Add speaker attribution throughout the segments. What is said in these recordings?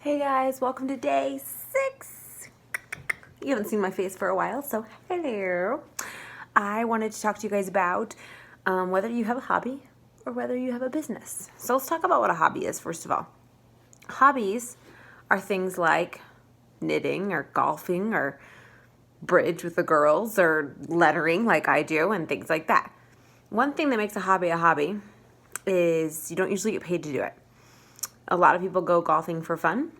Speaker 1: Hey guys, welcome to day 6. You haven't seen my face for a while, so hello. I wanted to talk to you guys about whether you have a hobby or whether you have a business. So let's talk about what a hobby is first of all. Hobbies are things like knitting or golfing or bridge with the girls or lettering like I do and things like that. One thing that makes a hobby is you don't usually get paid to do it. A lot of people go golfing for fun,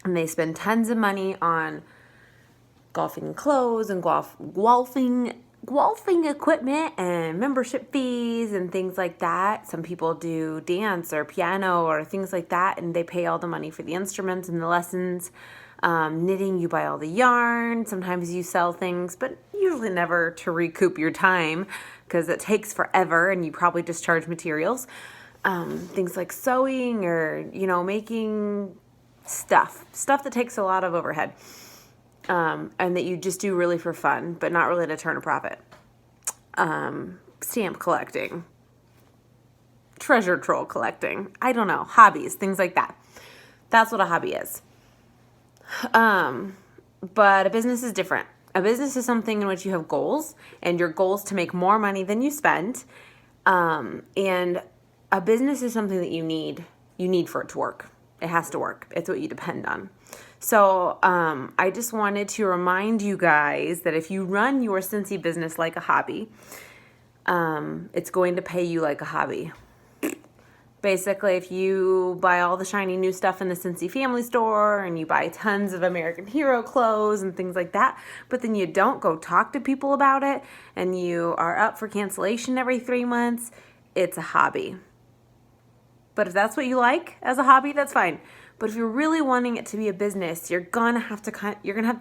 Speaker 1: and they spend tons of money on golfing clothes and golfing equipment and membership fees and things like that. Some people do dance or piano or things like that, and they pay all the money for the instruments and the lessons. Knitting, you buy all the yarn. Sometimes you sell things, but usually never to recoup your time because it takes forever and you probably just charge materials. Things like sewing or, making stuff that takes a lot of overhead, and that you just do really for fun, but not really to turn a profit. Stamp collecting, treasure troll collecting, I don't know, hobbies, things like that. That's what a hobby is. But a business is different. A business is something in which you have goals, and your goal is to make more money than you spend. And a business is something that you need for it to work. It has to work. It's what you depend on. So I just wanted to remind you guys that if you run your Scentsy business like a hobby, it's going to pay you like a hobby. Basically, if you buy all the shiny new stuff in the Scentsy family store and you buy tons of American Hero clothes and things like that, but then you don't go talk to people about it and you are up for cancellation every 3 months, it's a hobby. But if that's what you like as a hobby, that's fine. But if you're really wanting it to be a business, you're gonna have to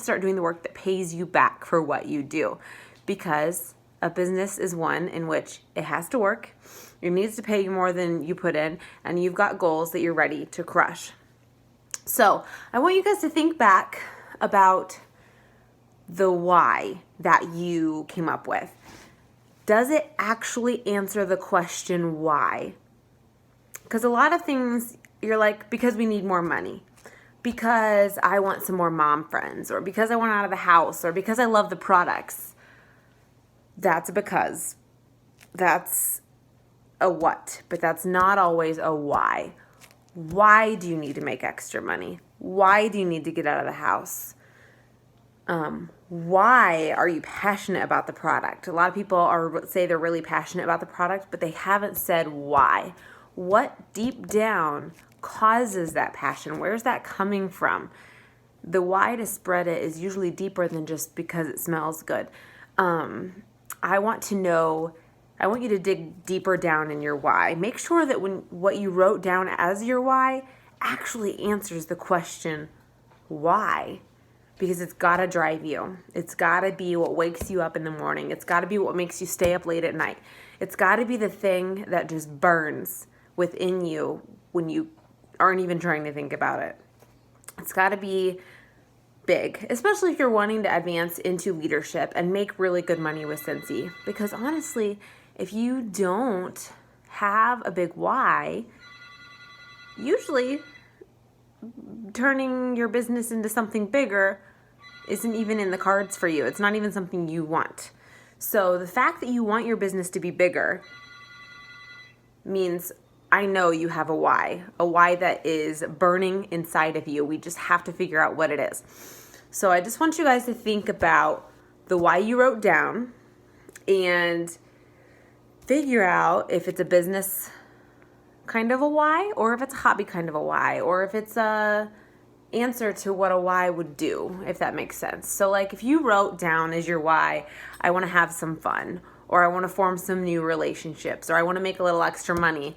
Speaker 1: start doing the work that pays you back for what you do, because a business is one in which it has to work. It needs to pay you more than you put in, and you've got goals that you're ready to crush. So I want you guys to think back about the why that you came up with. Does it actually answer the question why? Because a lot of things you're like, because we need more money, because I want some more mom friends, or because I want out of the house, or because I love the products. That's a because. That's a what, but that's not always a why. Why do you need to make extra money? Why do you need to get out of the house? Why are you passionate about the product? A lot of people say they're really passionate about the product, but they haven't said why. What deep down causes that passion? Where's that coming from? The why to spread it is usually deeper than just because it smells good. I want you to dig deeper down in your why. Make sure that what you wrote down as your why actually answers the question, why? Because it's got to drive you. It's got to be what wakes you up in the morning. It's got to be what makes you stay up late at night. It's got to be the thing that just burns within you when you aren't even trying to think about it. It's got to be big, especially if you're wanting to advance into leadership and make really good money with Scentsy. Because honestly, if you don't have a big why, usually turning your business into something bigger isn't even in the cards for you. It's not even something you want. So the fact that you want your business to be bigger means I know you have a why that is burning inside of you. We just have to figure out what it is. So I just want you guys to think about the why you wrote down and figure out if it's a business kind of a why, or if it's a hobby kind of a why, or if it's a answer to what a why would do, if that makes sense. So like if you wrote down as your why, I want to have some fun, or I want to form some new relationships, or I want to make a little extra money.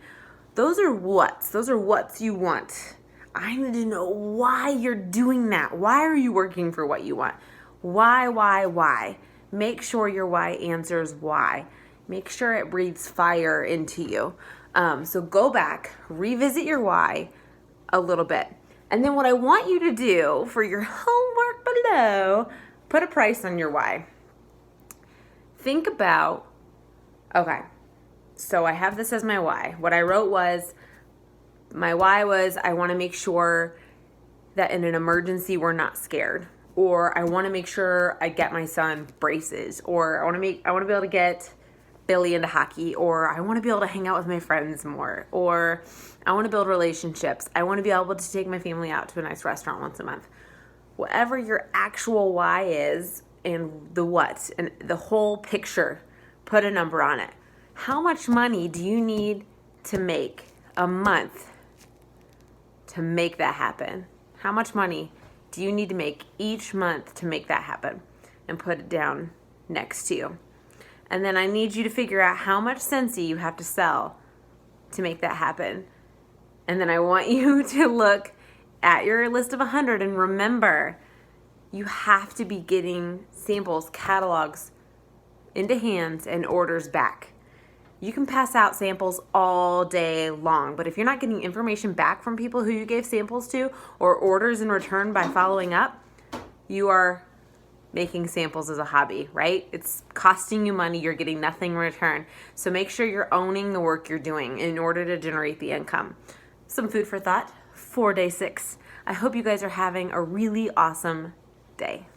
Speaker 1: Those are what's you want. I need to know why you're doing that. Why are you working for what you want? Why? Make sure your why answers why. Make sure it breathes fire into you. So go back, revisit your why a little bit. And then what I want you to do for your homework below, put a price on your why. Think about, okay, so I have this as my why. What I wrote was, my why was I want to make sure that in an emergency we're not scared. Or I want to make sure I get my son braces, or I want to be able to get Billy into hockey, or I want to be able to hang out with my friends more, or I want to build relationships. I want to be able to take my family out to a nice restaurant once a month. Whatever your actual why is, and the what, and the whole picture, put a number on it. How much money do you need to make a month to make that happen? How much money do you need to make each month to make that happen? And put it down next to you. And then I need you to figure out how much Scentsy you have to sell to make that happen. And then I want you to look at your list of 100 and remember, you have to be getting samples, catalogs into hands and orders back. You can pass out samples all day long, but if you're not getting information back from people who you gave samples to or orders in return by following up, you are making samples as a hobby, right? It's costing you money. You're getting nothing in return. So make sure you're owning the work you're doing in order to generate the income. Some food for thought for day 6. I hope you guys are having a really awesome day.